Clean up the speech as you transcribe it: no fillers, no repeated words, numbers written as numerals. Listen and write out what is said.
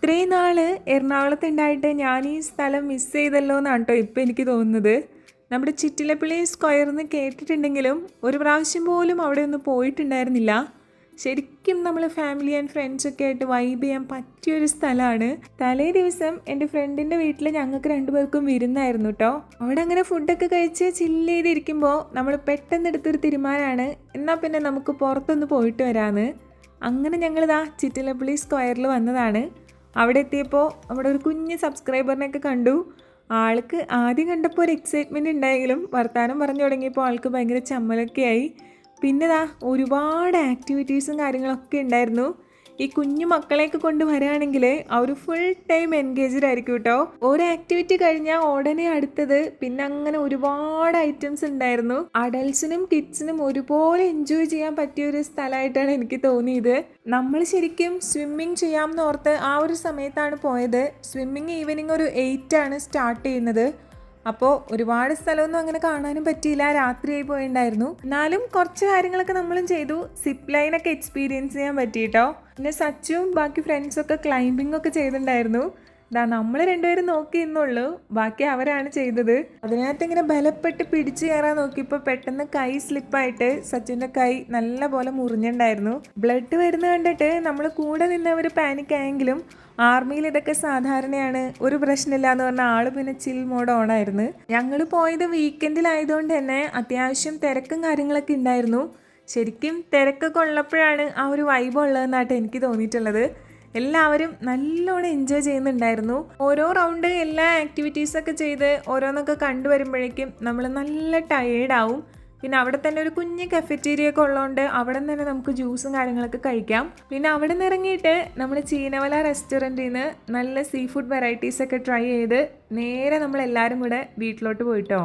ഇത്രയും നാൾ എറണാകുളത്തുണ്ടായിട്ട് ഞാൻ ഈ സ്ഥലം മിസ് ചെയ്തല്ലോ എന്നാണ് കേട്ടോ ഇപ്പോൾ എനിക്ക് തോന്നുന്നത്. നമ്മുടെ ചിറ്റിലപ്പള്ളി സ്ക്വയർ എന്ന് കേട്ടിട്ടുണ്ടെങ്കിലും ഒരു പ്രാവശ്യം പോലും അവിടെ ഒന്നും പോയിട്ടുണ്ടായിരുന്നില്ല. ശരിക്കും നമ്മൾ ഫാമിലി ആൻഡ് ഫ്രണ്ട്സൊക്കെ ആയിട്ട് വൈബ് ചെയ്യാൻ പറ്റിയൊരു സ്ഥലമാണ്. തലേ ദിവസം എൻ്റെ ഫ്രണ്ടിൻ്റെ വീട്ടിൽ ഞങ്ങൾക്ക് രണ്ടുപേർക്കും വിരുന്നായിരുന്നു കേട്ടോ. അവിടെ അങ്ങനെ ഫുഡൊക്കെ കഴിച്ച് ചില്ല് ചെയ്തിരിക്കുമ്പോൾ നമ്മൾ പെട്ടെന്ന് എടുത്തൊരു തീരുമാനമാണ്, എന്നാൽ പിന്നെ നമുക്ക് പുറത്തൊന്ന് പോയിട്ട് വരാമെന്ന്. അങ്ങനെ ഞങ്ങളിതാ ചിറ്റിലപ്പള്ളി സ്ക്വയറിൽ വന്നതാണ്. അവിടെ എത്തിയപ്പോൾ അവിടെ ഒരു കുഞ്ഞ് സബ്സ്ക്രൈബറിനെയൊക്കെ കണ്ടു. ആൾക്ക് ആദ്യം കണ്ടപ്പോൾ ഒരു എക്സൈറ്റ്മെൻറ്റ് ഉണ്ടായെങ്കിലും വർത്തമാനം പറഞ്ഞു തുടങ്ങിയപ്പോൾ ആൾക്ക് ഭയങ്കര ചമ്മലൊക്കെ ആയി. പിന്നെ ഒരുപാട് ആക്ടിവിറ്റീസും കാര്യങ്ങളൊക്കെ ഉണ്ടായിരുന്നു. ഈ കുഞ്ഞു മക്കളെയൊക്കെ കൊണ്ട് വരികയാണെങ്കിൽ അവർ ഫുൾ ടൈം എൻഗേജ്ഡ് ആയിരിക്കും കേട്ടോ. ഒരു ആക്ടിവിറ്റി കഴിഞ്ഞാൽ ഉടനെ അടുത്തത്. പിന്നെ അങ്ങനെ ഒരുപാട് ഐറ്റംസ് ഉണ്ടായിരുന്നു. അഡൽസിനും കിഡ്സിനും ഒരുപോലെ എൻജോയ് ചെയ്യാൻ പറ്റിയ ഒരു സ്ഥലമായിട്ടാണ് എനിക്ക് തോന്നിയത്. നമ്മൾ ശരിക്കും സ്വിമ്മിങ് ചെയ്യാമെന്ന് ഓർത്ത് ആ ഒരു സമയത്താണ് പോയത്. സ്വിമ്മിങ് ഈവനിങ് ഒരു 8 ആണ് സ്റ്റാർട്ട് ചെയ്യുന്നത്. അപ്പോൾ ഒരുപാട് സ്ഥലമൊന്നും അങ്ങനെ കാണാനും പറ്റിയില്ല, രാത്രിയായി പോയിട്ടുണ്ടായിരുന്നു. എന്നാലും കുറച്ച് കാര്യങ്ങളൊക്കെ നമ്മളും ചെയ്തു. സിപ്പ് ലൈനൊക്കെ എക്സ്പീരിയൻസ് ചെയ്യാൻ പറ്റിയിട്ടോ. പിന്നെ സച്ചും ബാക്കി ഫ്രണ്ട്സൊക്കെ ക്ലൈംബിംഗ് ഒക്കെ ചെയ്തിട്ടുണ്ടായിരുന്നു. നമ്മൾ രണ്ടുപേരും നോക്കി നിന്നുള്ളൂ, ബാക്കി അവരാണ് ചെയ്തത്. അതിനകത്ത് ഇങ്ങനെ ബലപ്പെട്ട് പിടിച്ചു കയറാൻ നോക്കിയപ്പോൾ പെട്ടെന്ന് കൈ സ്ലിപ്പായിട്ട് സച്ചുവിൻ്റെ കൈ നല്ല പോലെ മുറിഞ്ഞിട്ടുണ്ടായിരുന്നു. ബ്ലഡ് വരുന്ന കണ്ടിട്ട് നമ്മൾ കൂടെ നിന്നവർ പാനിക്കായെങ്കിലും ആർമിയിൽ ഇതൊക്കെ സാധാരണയാണ്, ഒരു പ്രശ്നമില്ല എന്ന് പറഞ്ഞ ആൾ പിന്നെ ചിൽ മോഡ് ഓണായിരുന്നു. ഞങ്ങൾ പോയത് വീക്കെൻഡിലായതുകൊണ്ട് തന്നെ അത്യാവശ്യം തിരക്കും കാര്യങ്ങളൊക്കെ ഉണ്ടായിരുന്നു. ശരിക്കും തിരക്കൊക്കെ ഉള്ളപ്പോഴാണ് ആ ഒരു വൈബ് ഉള്ളതെന്നായിട്ട് എനിക്ക് തോന്നിയിട്ടുള്ളത്. എല്ലാവരും നല്ലോണം എൻജോയ് ചെയ്യുന്നുണ്ടായിരുന്നു. ഓരോ റൗണ്ട് എല്ലാ ആക്ടിവിറ്റീസൊക്കെ ചെയ്ത് ഓരോന്നൊക്കെ കണ്ടുവരുമ്പോഴേക്കും നമ്മൾ നല്ല ടയേർഡാവും. പിന്നെ അവിടെ തന്നെ ഒരു കുഞ്ഞ് കഫറ്റീരിയ ഒക്കെ ഉള്ളതുകൊണ്ട് അവിടെ നിന്ന് തന്നെ നമുക്ക് ജ്യൂസും കാര്യങ്ങളൊക്കെ കഴിക്കാം. പിന്നെ അവിടെ നിന്ന് ഇറങ്ങിയിട്ട് നമ്മൾ ചീനവല റെസ്റ്റോറൻറ്റിൽ നിന്ന് നല്ല സീ ഫുഡ് വെറൈറ്റീസൊക്കെ ട്രൈ ചെയ്ത് നേരെ നമ്മളെല്ലാവരും കൂടെ വീട്ടിലോട്ട് പോയിട്ടോ.